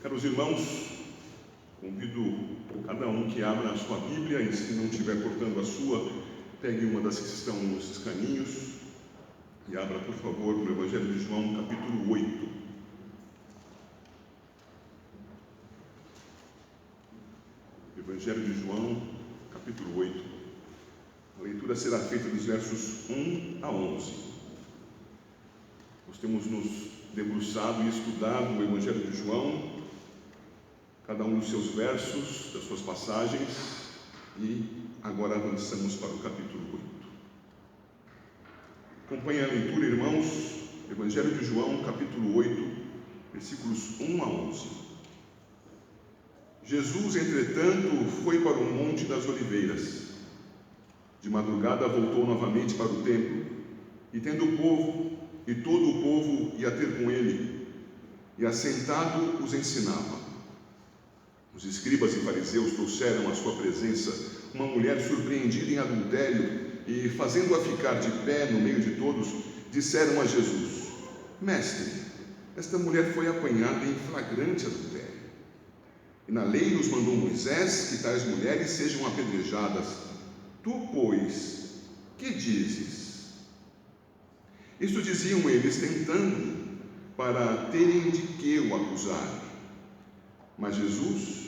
Caros irmãos, convido cada um que abra a sua Bíblia e, se não estiver portando a sua, pegue uma das que estão nos escaninhos e abra, por favor, no Evangelho de João, capítulo 8. Evangelho de João, capítulo 8. A leitura será feita dos versos 1 a 11. Nós temos nos debruçado e estudado o Evangelho de João, cada um dos seus versos, das suas passagens, e agora avançamos para o capítulo 8. Acompanhe a leitura, irmãos, Evangelho de João, capítulo 8, versículos 1 a 11. Jesus, entretanto, foi para o Monte das Oliveiras. De madrugada voltou novamente para o templo, e todo o povo ia ter com ele, e assentado os ensinava. Os escribas e fariseus trouxeram à sua presença uma mulher surpreendida em adultério e, fazendo-a ficar de pé no meio de todos, disseram a Jesus: Mestre, esta mulher foi apanhada em flagrante adultério. E na lei nos mandou Moisés que tais mulheres sejam apedrejadas. Tu, pois, que dizes? Isto diziam eles, tentando, para terem de que o acusar. Mas Jesus,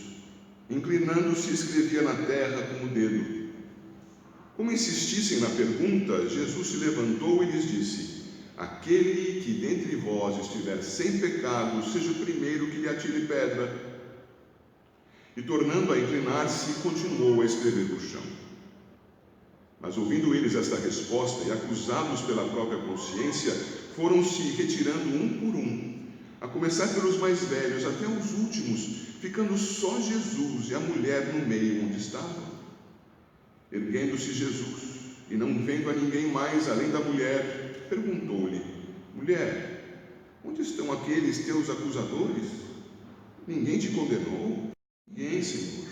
inclinando-se, escrevia na terra com o dedo. Como insistissem na pergunta, Jesus se levantou e lhes disse: Aquele que dentre vós estiver sem pecado, seja o primeiro que lhe atire pedra. E, tornando a inclinar-se, continuou a escrever no chão. Mas, ouvindo eles esta resposta e acusados pela própria consciência, foram-se retirando um por um, a começar pelos mais velhos até os últimos, ficando só Jesus e a mulher no meio onde estavam. Erguendo-se Jesus, e não vendo a ninguém mais além da mulher, perguntou-lhe: Mulher, onde estão aqueles teus acusadores? Ninguém te condenou? Ninguém, Senhor.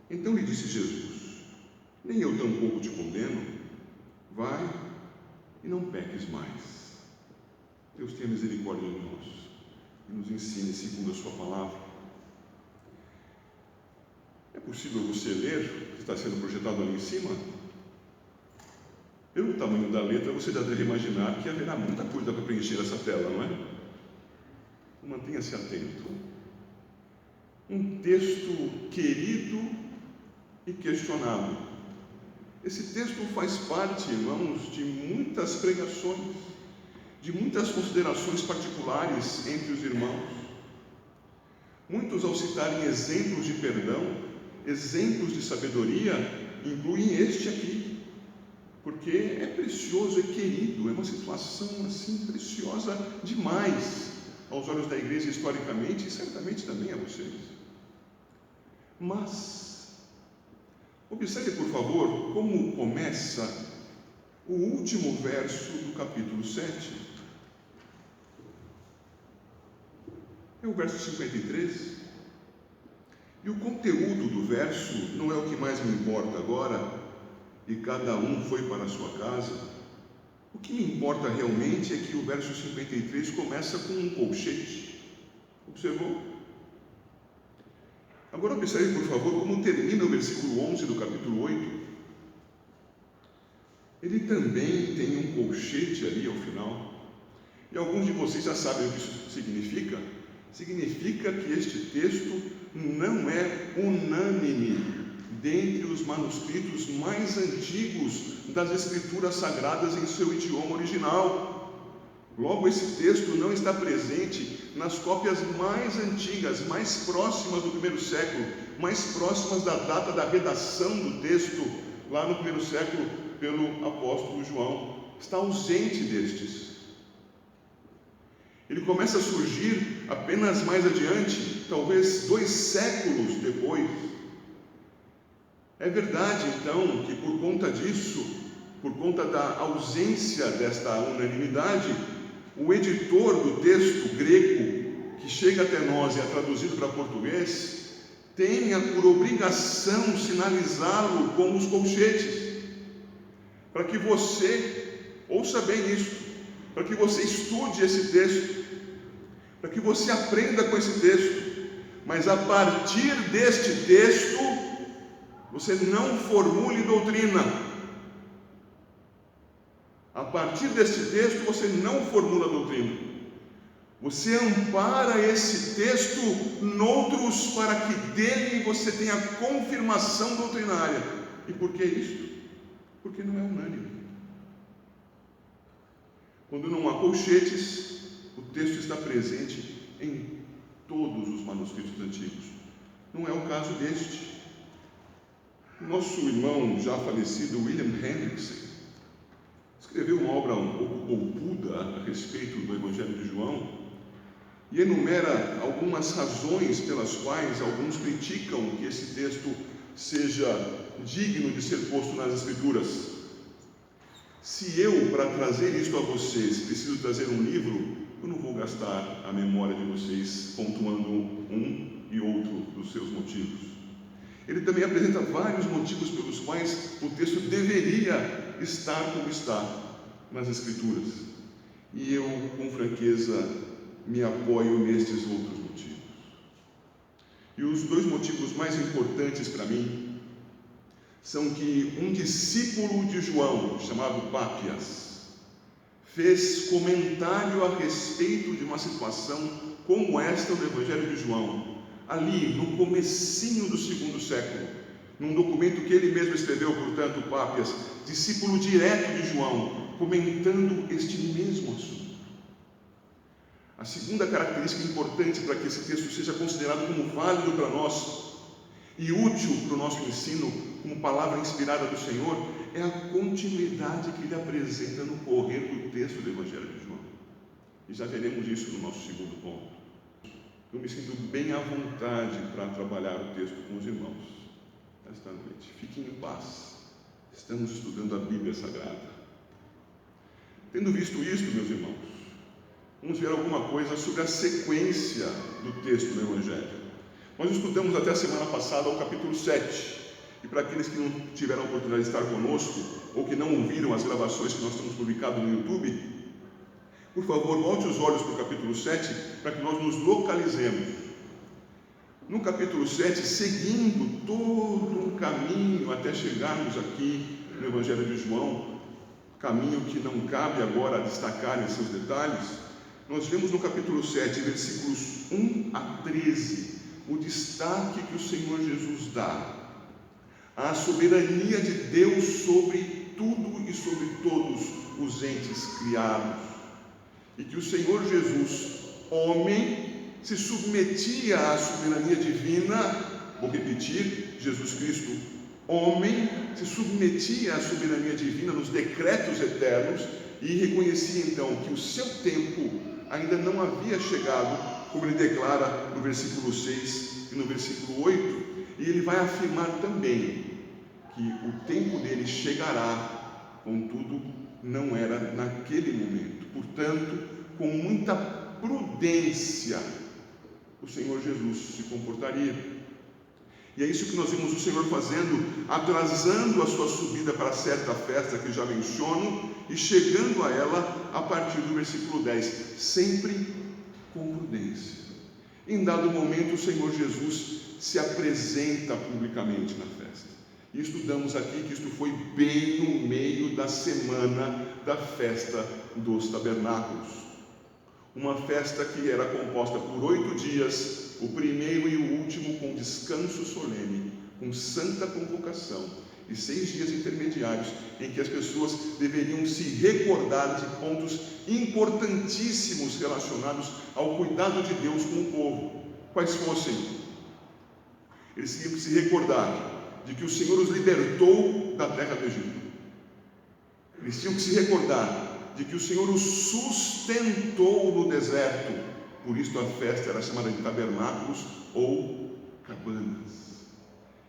Então lhe disse Jesus: Nem eu tampouco te condeno. Vai e não peques mais. Deus tenha misericórdia de nós e nos ensine segundo a sua palavra. É possível você ler o que está sendo projetado ali em cima? Pelo tamanho da letra, você já deve imaginar que haverá muita coisa para preencher essa tela, não é? Mantenha-se atento. Um texto querido e questionado. Esse texto faz parte, irmãos, de muitas pregações, de muitas considerações particulares entre os irmãos. Muitos, ao citarem exemplos de perdão, exemplos de sabedoria, incluem este aqui, porque é precioso, é querido, é uma situação assim preciosa demais aos olhos da igreja historicamente e certamente também a vocês. Mas observe, por favor, como começa o último verso do capítulo 7. É o verso 53. E o conteúdo do verso não é o que mais me importa agora, e cada um foi para a sua casa. O que me importa realmente é que o verso 53 começa com um colchete. Observou? Agora observe, por favor, como termina o versículo 11 do capítulo 8. Ele também tem um colchete ali ao final. E alguns de vocês já sabem o que isso significa. Significa que este texto não é unânime dentre os manuscritos mais antigos das Escrituras Sagradas em seu idioma original. Logo, esse texto não está presente nas cópias mais antigas, mais próximas do primeiro século, mais próximas da data da redação do texto, lá no primeiro século, pelo apóstolo João. Está ausente destes. Ele começa a surgir apenas mais adiante, talvez 2 séculos depois. É verdade, então, que por conta disso, por conta da ausência desta unanimidade, o editor do texto grego, que chega até nós e é traduzido para português, tenha por obrigação sinalizá-lo com os colchetes, para que você ouça bem isso, para que você estude esse texto, para que você aprenda com esse texto, mas a partir deste texto, você não formule doutrina. A partir deste texto, você não formula doutrina. Você ampara esse texto noutros para que dele você tenha confirmação doutrinária. E por que isso? Porque não é unânime. Quando não há colchetes, o texto está presente em todos os manuscritos antigos. Não é o caso deste. Nosso irmão já falecido, William Hendrickson, escreveu uma obra um pouco poupuda a respeito do Evangelho de João e enumera algumas razões pelas quais alguns criticam que esse texto seja digno de ser posto nas Escrituras. Se eu, para trazer isto a vocês, preciso trazer um livro, eu não vou gastar a memória de vocês pontuando um e outro dos seus motivos. Ele também apresenta vários motivos pelos quais o texto deveria estar como está nas Escrituras. E eu, com franqueza, me apoio nestes outros motivos. E os dois motivos mais importantes para mim são que um discípulo de João, chamado Pápias, fez comentário a respeito de uma situação como esta do Evangelho de João, ali no comecinho do segundo século, num documento que ele mesmo escreveu, portanto, Pápias, discípulo direto de João, comentando este mesmo assunto. A segunda característica importante para que esse texto seja considerado como válido para nós e útil para o nosso ensino, como palavra inspirada do Senhor, é a continuidade que ele apresenta no correr do texto do Evangelho de João. E já veremos isso no nosso segundo ponto. Eu me sinto bem à vontade para trabalhar o texto com os irmãos esta noite. Fiquem em paz. Estamos estudando a Bíblia Sagrada. Tendo visto isto, meus irmãos, vamos ver alguma coisa sobre a sequência do texto do Evangelho. Nós estudamos até a semana passada o capítulo 7. E para aqueles que não tiveram a oportunidade de estar conosco, ou que não ouviram as gravações que nós temos publicado no YouTube, por favor, volte os olhos para o capítulo 7, para que nós nos localizemos. No capítulo 7, seguindo todo um caminho até chegarmos aqui no Evangelho de João, caminho que não cabe agora destacar em seus detalhes, nós vemos no capítulo 7, versículos 1 a 13, o destaque que o Senhor Jesus dá à soberania de Deus sobre tudo e sobre todos os entes criados. E que o Senhor Jesus, homem, se submetia à soberania divina, vou repetir, Jesus Cristo, homem, se submetia à soberania divina nos decretos eternos e reconhecia então que o seu tempo ainda não havia chegado, como ele declara no versículo 6 e no versículo 8, e ele vai afirmar também que o tempo dele chegará, contudo, não era naquele momento. Portanto, com muita prudência, o Senhor Jesus se comportaria. E é isso que nós vimos o Senhor fazendo, atrasando a sua subida para certa festa que já menciono, e chegando a ela a partir do versículo 10, sempre com prudência. Em dado momento, o Senhor Jesus se apresenta publicamente na festa. E estudamos aqui que isto foi bem no meio da semana da festa dos tabernáculos. Uma festa que era composta por 8 dias, o primeiro e o último com descanso solene, com santa convocação, e 6 dias intermediários, em que as pessoas deveriam se recordar de pontos importantíssimos relacionados ao cuidado de Deus com o povo. Quais fossem? Eles tinham que se recordar de que o Senhor os libertou da terra do Egito. Eles tinham que se recordar de que o Senhor os sustentou no deserto. Por isso a festa era chamada de tabernáculos ou cabanas.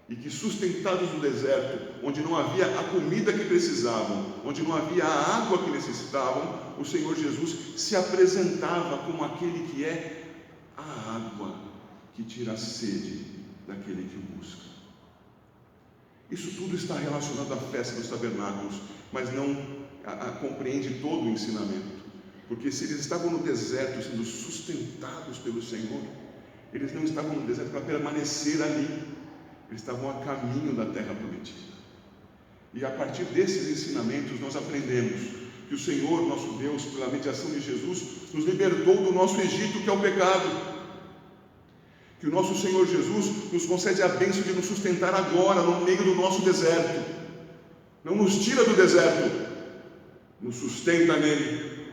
E que sustentados no deserto, onde não havia a comida que precisavam, onde não havia a água que necessitavam, o Senhor Jesus se apresentava como aquele que é a água que tira a sede daquele que busca. Isso tudo está relacionado à festa dos tabernáculos, mas não compreende todo o ensinamento. Porque se eles estavam no deserto sendo sustentados pelo Senhor, eles não estavam no deserto para permanecer ali, eles estavam a caminho da terra prometida. E a partir desses ensinamentos nós aprendemos que o Senhor, nosso Deus, pela mediação de Jesus, nos libertou do nosso Egito, que é o pecado. Que o nosso Senhor Jesus nos concede a bênção de nos sustentar agora, no meio do nosso deserto. Não nos tira do deserto, nos sustenta nele.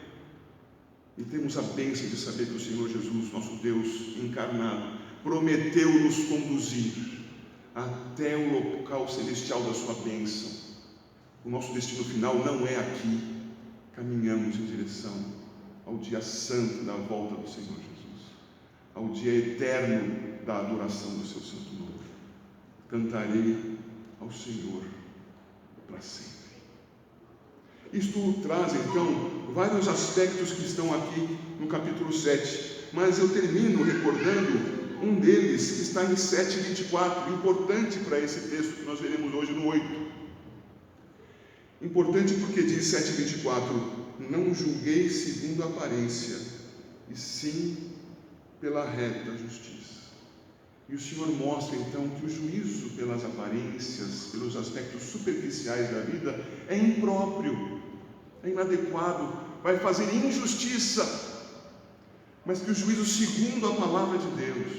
E temos a bênção de saber que o Senhor Jesus, nosso Deus encarnado, prometeu nos conduzir até o local celestial da sua bênção. O nosso destino final não é aqui. Caminhamos em direção ao dia santo da volta do Senhor Jesus, ao dia eterno da adoração do seu santo nome. Cantarei ao Senhor para sempre. Isto traz então vários aspectos que estão aqui no capítulo 7, mas eu termino recordando um deles que está em 7:24, importante para esse texto que nós veremos hoje no 8. Importante porque diz 7:24: não julguei segundo a aparência, e sim pela reta justiça. E o Senhor mostra então que o juízo pelas aparências, pelos aspectos superficiais da vida, é impróprio, é inadequado, vai fazer injustiça. Mas que o juízo segundo a palavra de Deus,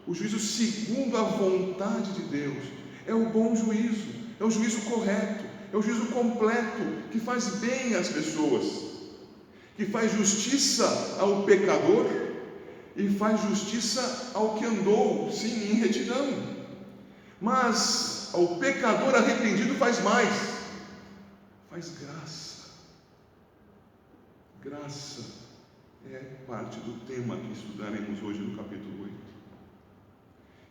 o juízo segundo a vontade de Deus, é o bom juízo, é o juízo correto, é o juízo completo, que faz bem às pessoas, que faz justiça ao pecador e faz justiça ao que andou, sim, em retidão. Mas ao pecador arrependido faz mais, faz graça. Graça é parte do tema que estudaremos hoje no capítulo 8.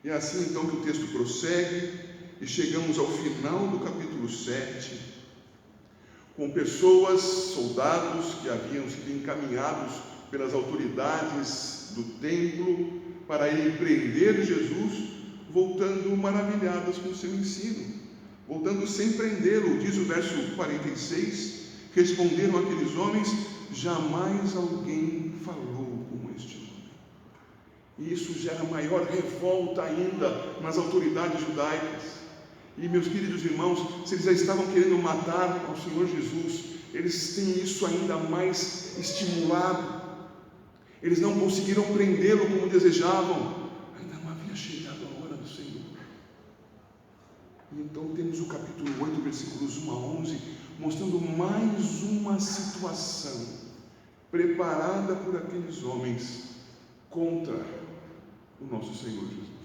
E é assim então que o texto prossegue, e chegamos ao final do capítulo 7, com pessoas, soldados que haviam sido encaminhados pelas autoridades do templo para irem prender Jesus, voltando maravilhadas com o seu ensino, voltando sem prendê-lo. Diz o verso 46, responderam aqueles homens: jamais alguém falou como este homem. E isso gera maior revolta ainda nas autoridades judaicas. E meus queridos irmãos, se eles já estavam querendo matar ao Senhor Jesus, eles têm isso ainda mais estimulado. Eles não conseguiram prendê-lo como desejavam, ainda não havia chegado a hora do Senhor. E então temos o capítulo 8, versículos 1 a 11, mostrando mais uma situação preparada por aqueles homens contra o nosso Senhor Jesus.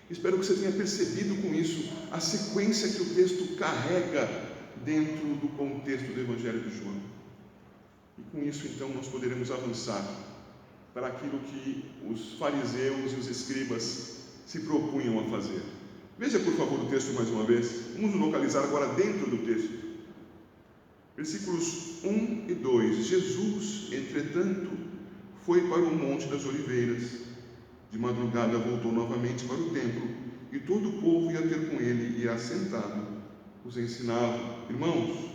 Espero que você tenha percebido com isso a sequência que o texto carrega dentro do contexto do Evangelho de João. E com isso então nós poderemos avançar para aquilo que os fariseus e os escribas se propunham a fazer. Veja por favor o texto mais uma vez. Vamos nos localizar agora dentro do texto. Versículos 1 e 2. Jesus, entretanto, foi para o Monte das Oliveiras. De madrugada voltou novamente para o templo, e todo o povo ia ter com ele, e assentado os ensinava. Irmãos,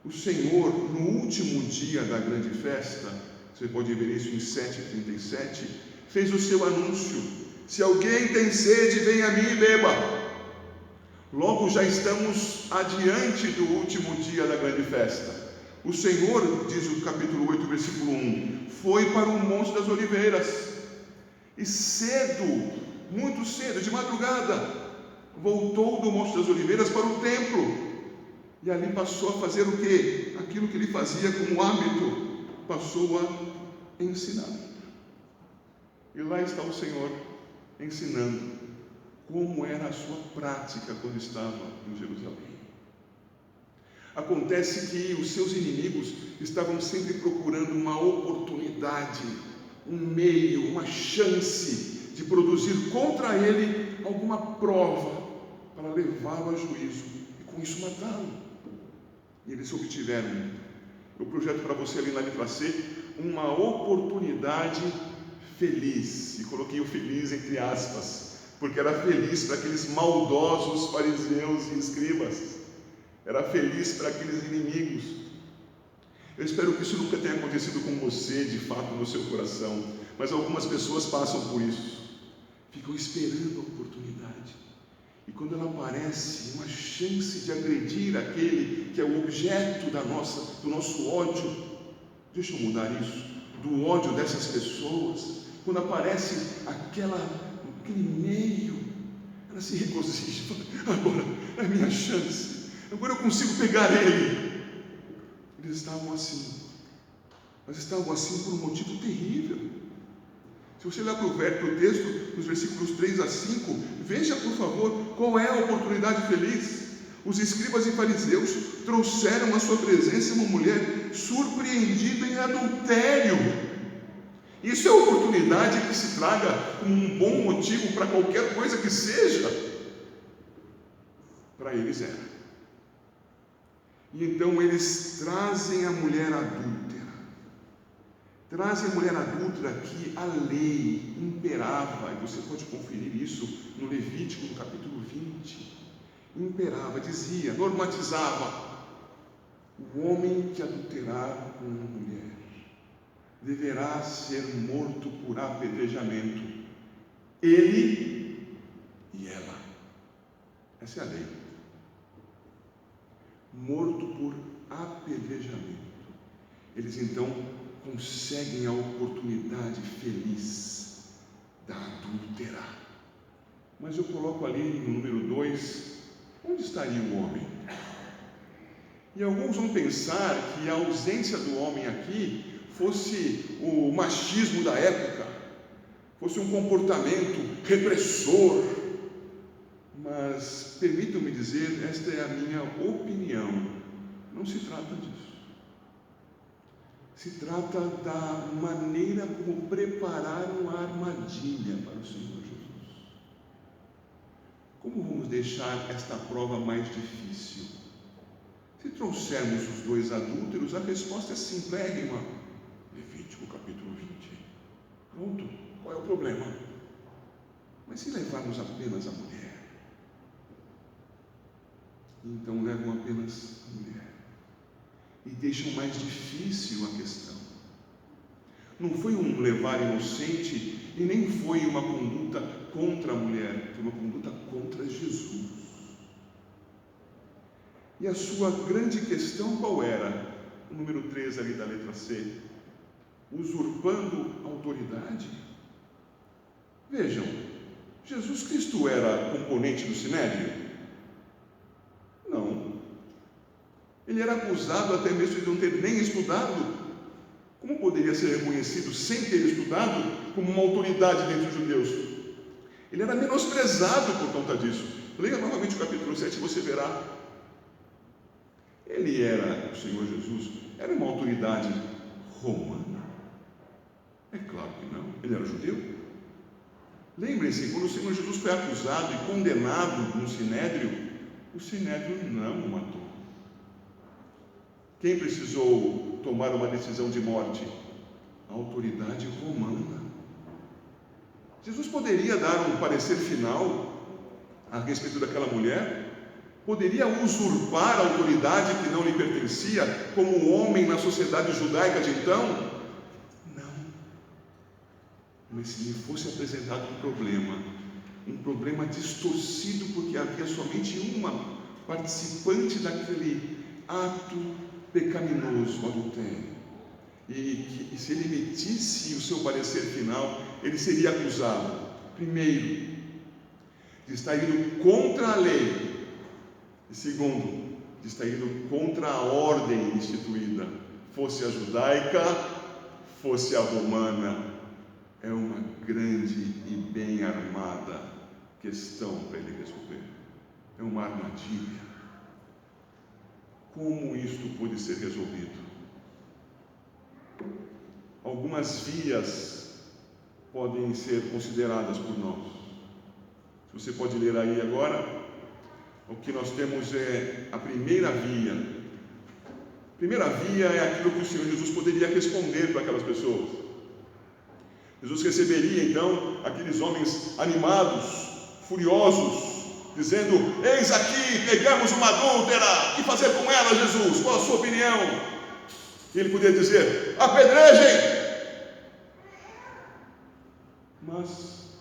o Senhor, no último dia da grande festa, você pode ver isso em 7:37, fez o seu anúncio: se alguém tem sede, venha a mim e beba. Logo já estamos adiante do último dia da grande festa. O Senhor, diz o capítulo 8, versículo 1, foi para o Monte das Oliveiras, e cedo, muito cedo, de madrugada, voltou do Monte das Oliveiras para o templo, e ali passou a fazer o quê? Aquilo que ele fazia como hábito, passou a ensinar. E lá está o Senhor ensinando como era a sua prática quando estava em Jerusalém. Acontece que os seus inimigos estavam sempre procurando uma oportunidade, um meio, uma chance de produzir contra ele alguma prova para levá-lo a juízo e com isso matá-lo. E eles obtiveram. Eu projeto para você ali na letra C uma oportunidade feliz, e coloquei o feliz entre aspas, porque era feliz para aqueles maldosos fariseus e escribas, era feliz para aqueles inimigos. Eu espero que isso nunca tenha acontecido com você, de fato, no seu coração, mas algumas pessoas passam por isso, ficam esperando a oportunidade, e quando ela aparece, uma chance de agredir aquele que é o objeto do nosso ódio. Deixa eu mudar isso, do ódio dessas pessoas. Quando aparece aquele meio, ela se regozija, agora é a minha chance, agora eu consigo pegar ele. Eles estavam assim, mas estavam assim por um motivo terrível. Se você olhar para o texto, nos versículos 3 a 5, veja por favor qual é a oportunidade feliz. Os escribas e fariseus trouxeram à sua presença uma mulher surpreendida em adultério. Isso é a oportunidade que se traga como um bom motivo para qualquer coisa que seja. Para eles era. E então eles trazem a mulher adúltera. Trazem a mulher adúltera que a lei imperava, e você pode conferir isso no Levítico, no capítulo 20. Imperava, dizia, normatizava: o homem que adulterar com uma mulher deverá ser morto por apedrejamento, ele e ela. Essa é a lei. Morto por apedrejamento. Eles então conseguem a oportunidade feliz da adúltera. Mas eu coloco ali no número 2, onde estaria o homem? E alguns vão pensar que a ausência do homem aqui fosse o machismo da época, fosse um comportamento repressor. Mas permitam-me dizer, esta é a minha opinião, não se trata disso. Se trata da maneira como preparar uma armadilha para o Senhor Jesus. Como vamos deixar esta prova mais difícil? Se trouxermos os dois adúlteros, a resposta é simplérrima. Levítico capítulo 20. Pronto, qual é o problema? Mas se levarmos apenas a mulher? Então levam apenas a mulher. E deixam mais difícil a questão. Não foi um levar inocente e nem foi uma conduta contra a mulher, foi uma conduta contra Jesus. E a sua grande questão qual era? O número 3 ali da letra C. Usurpando autoridade? Vejam, Jesus Cristo era componente do Sinédrio? Não. Ele era acusado até mesmo de não ter nem estudado. Como poderia ser reconhecido sem ter estudado como uma autoridade dentre os judeus? Ele era menosprezado por conta disso. Leia novamente o capítulo 7 e você verá. Ele era, o Senhor Jesus, era uma autoridade romana? É claro que não. Ele era judeu. Lembrem-se, quando o Senhor Jesus foi acusado e condenado no Sinédrio, o Sinédrio não o matou. Quem precisou tomar uma decisão de morte? A autoridade romana. Jesus poderia dar um parecer final a respeito daquela mulher? Poderia usurpar a autoridade que não lhe pertencia como homem na sociedade judaica de então? Não. Mas se lhe fosse apresentado um problema distorcido, porque havia somente uma participante daquele ato pecaminoso, adultério, e se ele emitisse o seu parecer final, ele seria acusado, primeiro, de estar indo contra a lei, e segundo, de estar indo contra a ordem instituída, fosse a judaica, fosse a romana. É uma grande e bem armada questão para ele resolver. É uma armadilha. Como isto pode ser resolvido? Algumas vias podem ser consideradas por nós. Você pode ler aí agora. O que nós temos é a primeira via. A primeira via é aquilo que o Senhor Jesus poderia responder para aquelas pessoas. Jesus receberia então aqueles homens animados, furiosos, dizendo: eis aqui, pegamos uma adúltera, o que fazer com ela, Jesus? Qual a sua opinião? Ele podia dizer: apedrejem! Mas,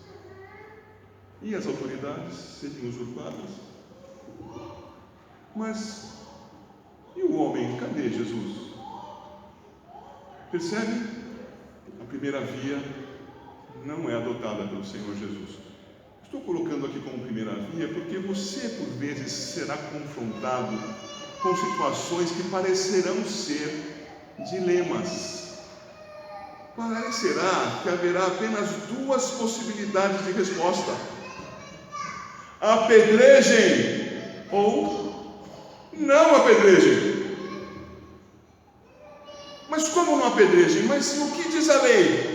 e as autoridades seriam usurpadas? Mas, e o homem? Cadê Jesus? Percebe? A primeira via não é adotada pelo Senhor Jesus. Estou colocando aqui como primeira via porque você, por vezes, será confrontado com situações que parecerão ser dilemas. Parecerá que haverá apenas duas possibilidades de resposta: apedrejem ou não apedrejem. Mas como não apedrejem? Mas o que diz a lei?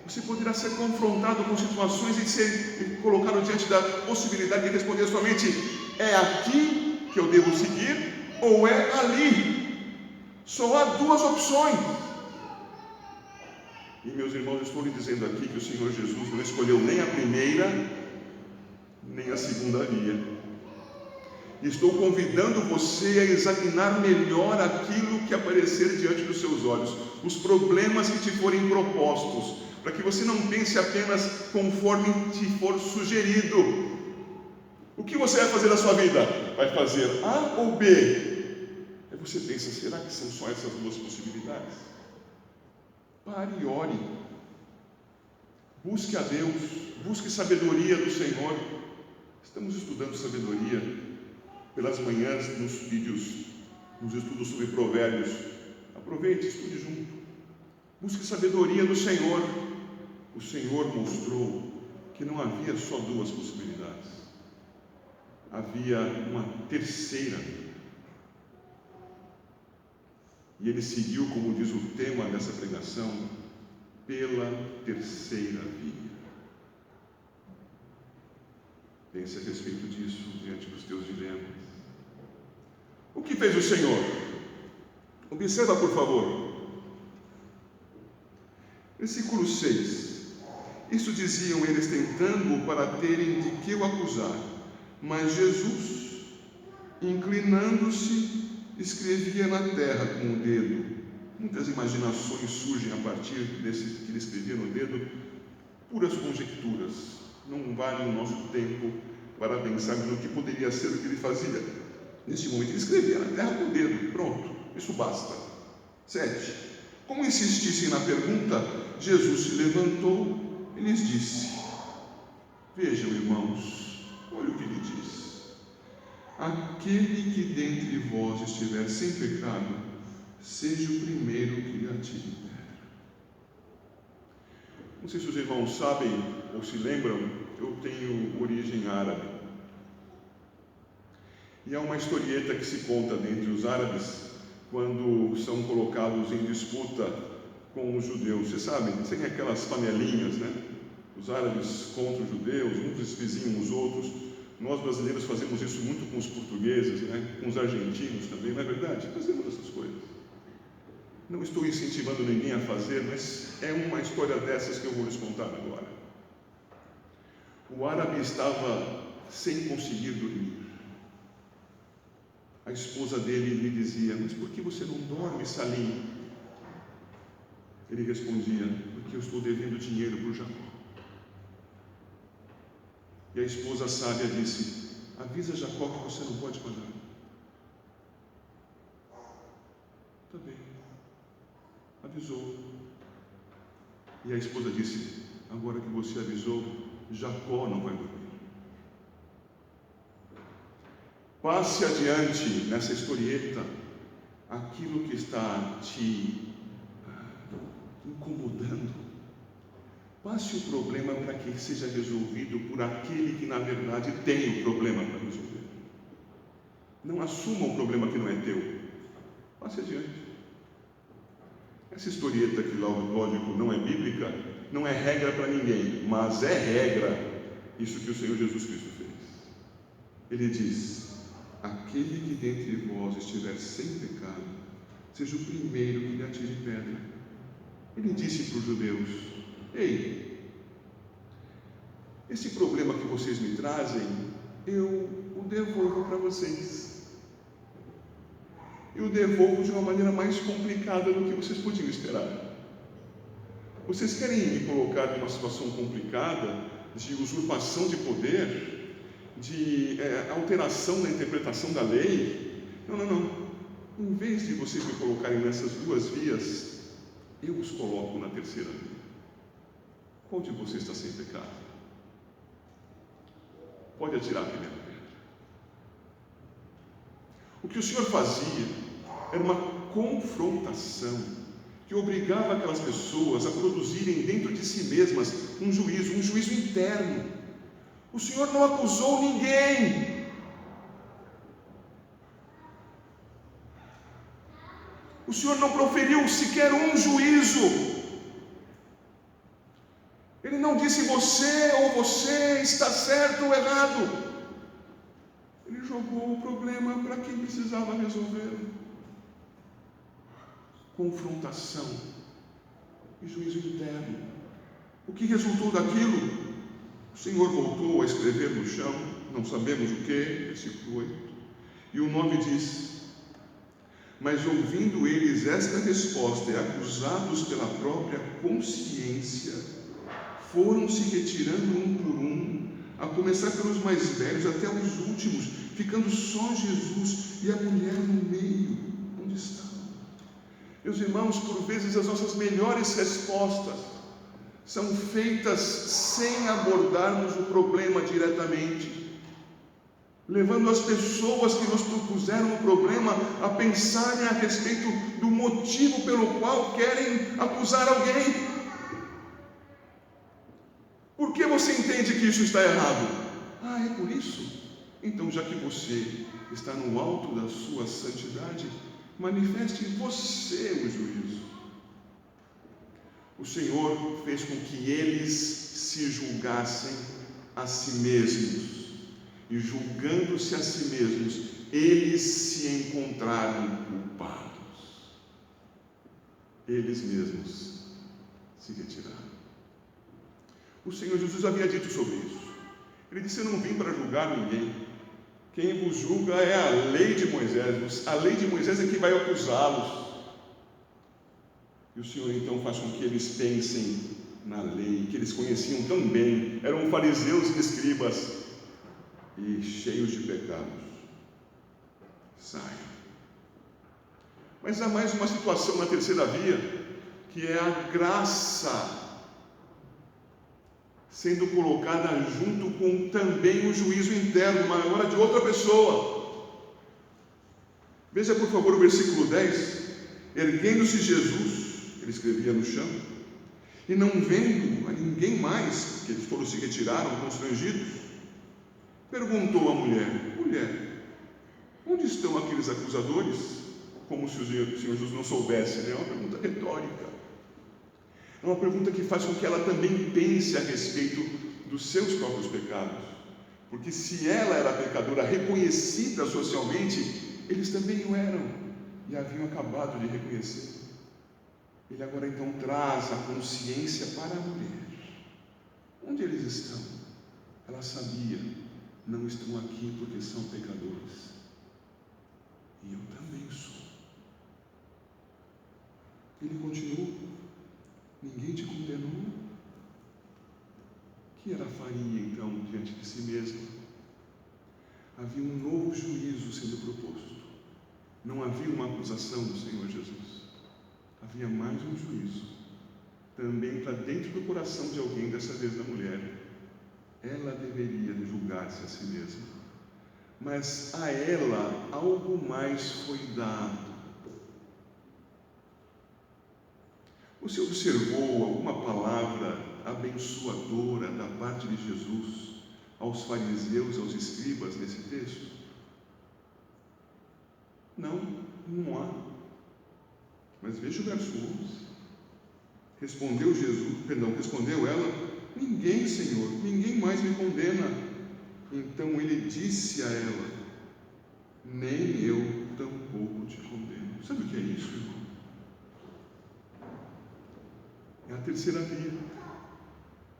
Você poderá ser confrontado com situações e ser colocado diante da possibilidade de responder somente: é aqui que eu devo seguir ou é ali? Só há duas opções. E, meus irmãos, estou lhe dizendo aqui que o Senhor Jesus não escolheu nem a primeira nem a segunda via. Estou convidando você a examinar melhor aquilo que aparecer diante dos seus olhos, os problemas que te forem propostos, para que você não pense apenas conforme te for sugerido. O que você vai fazer na sua vida? Vai fazer A ou B? Aí você pensa: será que são só essas duas possibilidades? Pare e ore. Busque a Deus, busque sabedoria do Senhor. Estamos estudando sabedoria pelas manhãs nos vídeos, nos estudos sobre provérbios. Aproveite, estude junto. Busque sabedoria do Senhor. O Senhor mostrou que não havia só duas possibilidades. Havia uma terceira. E ele seguiu, como diz o tema dessa pregação, pela terceira via. Pense a respeito disso diante dos teus dilemas. O que fez o Senhor? Observa, por favor. Versículo 6. Isso diziam eles tentando para terem de que o acusar. Mas Jesus, inclinando-se, escrevia na terra com o dedo. Muitas imaginações surgem a partir desse que ele escrevia no dedo, puras conjecturas. Não vale o nosso tempo para pensarmos no que poderia ser o que ele fazia. Neste momento ele escrevia na terra com o dedo. Pronto, isso basta. 7. Como insistissem na pergunta, Jesus se levantou e lhes disse: vejam, irmãos, olha o que ele diz. Aquele que dentre vós estiver sem pecado, seja o primeiro que lhe atire pedra. Não sei se os irmãos sabem ou se lembram, eu tenho origem árabe. E há uma historieta que se conta dentre os árabes quando são colocados em disputa com os judeus. Vocês sabem, tem aquelas panelinhas, né? Os árabes contra os judeus, uns espezinham os outros. Nós brasileiros fazemos isso muito com os portugueses, né? Com os argentinos também, não é verdade? Fazemos essas coisas. Não estou incentivando ninguém a fazer, mas é uma história dessas que eu vou lhes contar agora. O árabe estava sem conseguir dormir. A esposa dele lhe dizia: mas por que você não dorme, Salim? Ele respondia: porque eu estou devendo dinheiro para o Jacó. E a esposa sábia disse: avisa Jacó que você não pode pagar. Tá bem. Avisou. E a esposa disse: agora que você avisou, Jacó não vai dormir. Passe adiante nessa historieta aquilo que está te incomodando. Passe o problema para que seja resolvido por aquele que na verdade tem o problema para resolver. Não assuma um problema que não é teu. Passe adiante. Essa historieta que, lógico, não é bíblica, não é regra para ninguém, mas é regra isso que o Senhor Jesus Cristo fez. Ele diz: aquele que dentre vós estiver sem pecado, seja o primeiro que lhe atire pedra. Ele disse para os judeus: ei, esse problema que vocês me trazem, eu o devolvo para vocês. e o devolvo de uma maneira mais complicada do que vocês podiam esperar. Vocês querem me colocar numa situação complicada de usurpação de poder, de alteração na interpretação da lei? Não. Em vez de vocês me colocarem nessas duas vias, eu os coloco na terceira via. Qual de vocês está sem pecado? Pode atirar a primeira pedra. O que o Senhor fazia era uma confrontação que obrigava aquelas pessoas a produzirem dentro de si mesmas um juízo interno. O Senhor não acusou ninguém. O Senhor não proferiu sequer um juízo. Ele não disse você está certo ou errado. Ele jogou o problema para quem precisava resolver. Confrontação e juízo interno. O que resultou daquilo? O Senhor voltou a escrever no chão, não sabemos o que, versículo 8. E o 9 diz: mas ouvindo eles esta resposta e acusados pela própria consciência, foram se retirando um por um, a começar pelos mais velhos até os últimos, ficando só Jesus e a mulher no meio. Onde está? Meus irmãos, por vezes as nossas melhores respostas são feitas sem abordarmos o problema diretamente, levando as pessoas que nos propuseram o problema a pensarem a respeito do motivo pelo qual querem acusar alguém. Por que você entende que isso está errado? É por isso? Então, já que você está no alto da sua santidade, manifeste em você o juízo. O Senhor fez com que eles se julgassem a si mesmos, e julgando-se a si mesmos, eles se encontraram culpados. Eles mesmos se retiraram. O Senhor Jesus havia dito sobre isso. Ele disse: eu não vim para julgar ninguém. Quem vos julga é a lei de Moisés. A lei de Moisés é que vai acusá-los. E o Senhor então faz com que eles pensem na lei, que eles conheciam tão bem. Eram fariseus e escribas, e cheios de pecados. Saiam. Mas há mais uma situação na terceira via, que é a graça sendo colocada junto com também o juízo interno, mas agora de outra pessoa. Veja por favor o versículo 10. Erguendo-se Jesus, ele escrevia no chão, e não vendo a ninguém mais, porque eles todos se retiraram constrangidos, perguntou à mulher: mulher, onde estão aqueles acusadores? Como se o Senhor Jesus não soubesse, né? É uma pergunta retórica. É uma pergunta que faz com que ela também pense a respeito dos seus próprios pecados. Porque se ela era pecadora reconhecida socialmente, eles também o eram e haviam acabado de reconhecer. Ele agora então traz a consciência para a mulher. Onde eles estão? Ela sabia, não estão aqui porque são pecadores. E eu também sou. Ele continuou: ninguém te condenou? O que ela faria então diante de si mesma? Havia um novo juízo sendo proposto. Não havia uma acusação do Senhor Jesus. Havia mais um juízo, também para dentro do coração de alguém, dessa vez da mulher. Ela deveria julgar-se a si mesma, mas a ela algo mais foi dado. Você observou alguma palavra abençoadora da parte de Jesus aos fariseus, aos escribas nesse texto? Não há. Mas veja o verso 11. Respondeu ela: ninguém, Senhor, ninguém mais me condena. Então ele disse a ela: nem eu tampouco te condeno. Sabe o que é isso, irmão? É a terceira via,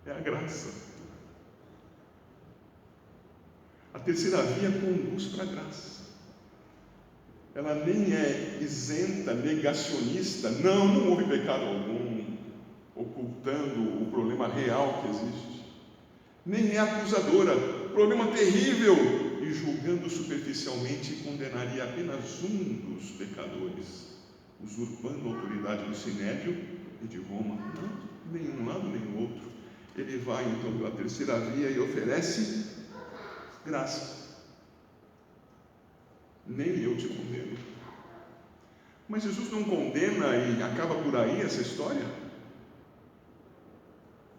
é a graça. A terceira via conduz para a graça. ela nem é isenta, negacionista, não houve pecado algum, ocultando o problema real que existe, nem é acusadora, problema terrível, e julgando superficialmente condenaria apenas um dos pecadores, usurpando a autoridade do Sinédrio e de Roma. Não, nem um lado nem o outro. Ele vai então pela terceira via e oferece graça. Nem eu te condeno. Mas Jesus não condena e acaba por aí essa história.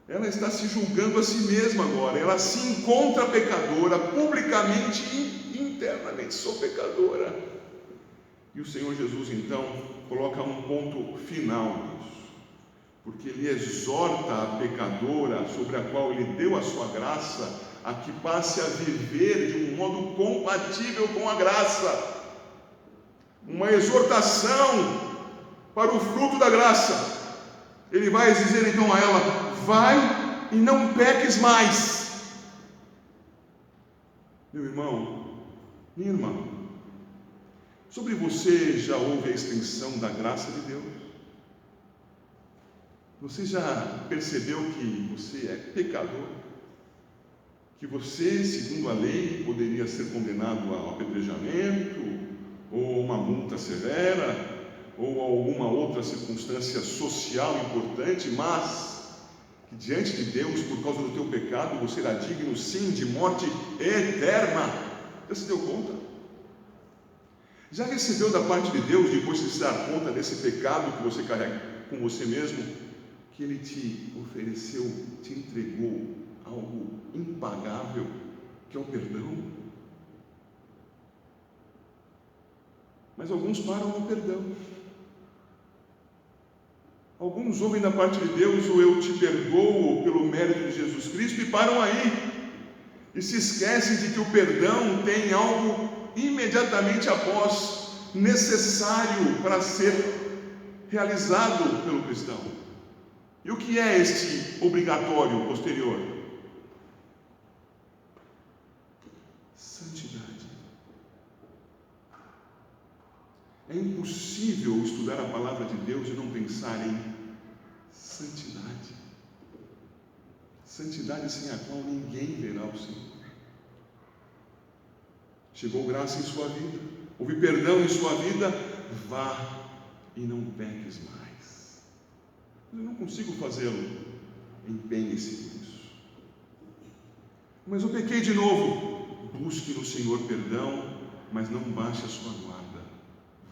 Ela está se julgando a si mesma agora. Ela se encontra pecadora, publicamente e internamente. Sou pecadora. E o Senhor Jesus então coloca um ponto final nisso, porque Ele exorta a pecadora, sobre a qual Ele deu a sua graça, a que passe a viver de um modo compatível com a graça. Uma exortação para o fruto da graça. Ele vai dizer então a ela: vai e não peques mais. Meu irmão, minha irmã, sobre você já houve a extensão da graça de Deus? Você já percebeu que você é pecador? Que você, segundo a lei, poderia ser condenado ao apedrejamento, ou uma multa severa, ou alguma outra circunstância social importante, mas que diante de Deus, por causa do teu pecado, você era digno sim de morte eterna? Já se deu conta? Já recebeu da parte de Deus, depois de se dar conta desse pecado que você carrega com você mesmo, que Ele te ofereceu, te entregou algo impagável, que é o perdão? Mas alguns param no perdão. Alguns ouvem da parte de Deus o eu te perdoo pelo mérito de Jesus Cristo e param aí. E se esquecem de que o perdão tem algo imediatamente após, necessário para ser realizado pelo cristão. E o que é este obrigatório posterior? Santidade. É impossível estudar a palavra de Deus e não pensar em santidade. Santidade sem a qual ninguém verá o Senhor. Chegou graça em sua vida, houve perdão em sua vida, vá e não peques mais. Eu não consigo fazê-lo, empenhe-se nisso. Mas eu pequei de novo, busque no Senhor perdão, mas não baixe a sua guarda.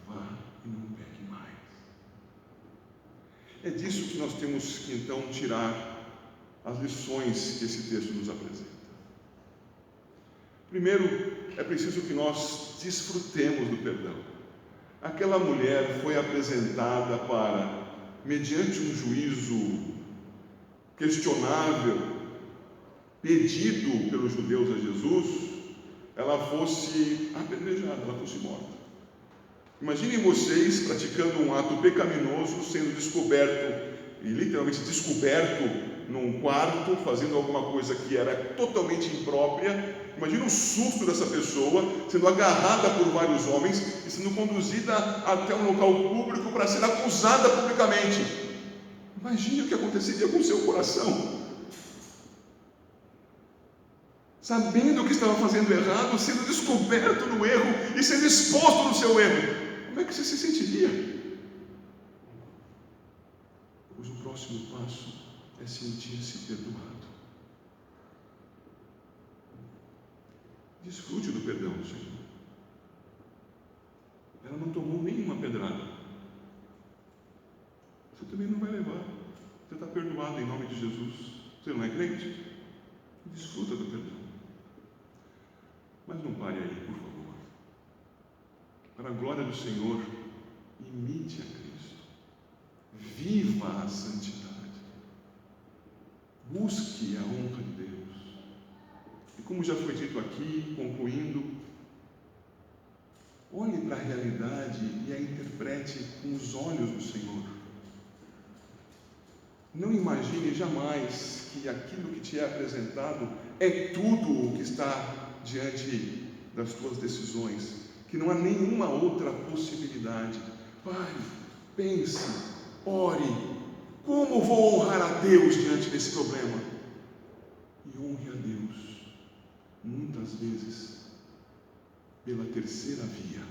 Vá e não peque mais. É disso que nós temos que então tirar as lições que esse texto nos apresenta. Primeiro, é preciso que nós desfrutemos do perdão. Aquela mulher foi apresentada para, mediante um juízo questionável, pedido pelos judeus a Jesus, ela fosse apedrejada, ela fosse morta. Imaginem vocês praticando um ato pecaminoso, sendo descoberto, e literalmente descoberto, num quarto, fazendo alguma coisa que era totalmente imprópria. Imagina o susto dessa pessoa, sendo agarrada por vários homens e sendo conduzida até um local público para ser acusada publicamente. Imagine o que aconteceria com o seu coração. Sabendo que estava fazendo errado, sendo descoberto no erro e sendo exposto no seu erro. Como é que você se sentiria? Pois o próximo passo é sentir-se perdoado. Desfrute do perdão do Senhor. Ela não tomou nenhuma pedrada. Você também não vai levar. Você está perdoado em nome de Jesus. Você não é crente? Desfruta do perdão. Mas não pare aí, por favor. Para a glória do Senhor, imite a Cristo. Viva a santidade. Busque a honra de Deus. E como já foi dito aqui, concluindo, olhe para a realidade e a interprete com os olhos do Senhor. Não imagine jamais que aquilo que te é apresentado é tudo o que está diante das tuas decisões, que não há nenhuma outra possibilidade. Pare, pense, ore. Como vou honrar a Deus diante desse problema? E honre a Deus, muitas vezes, pela terceira via.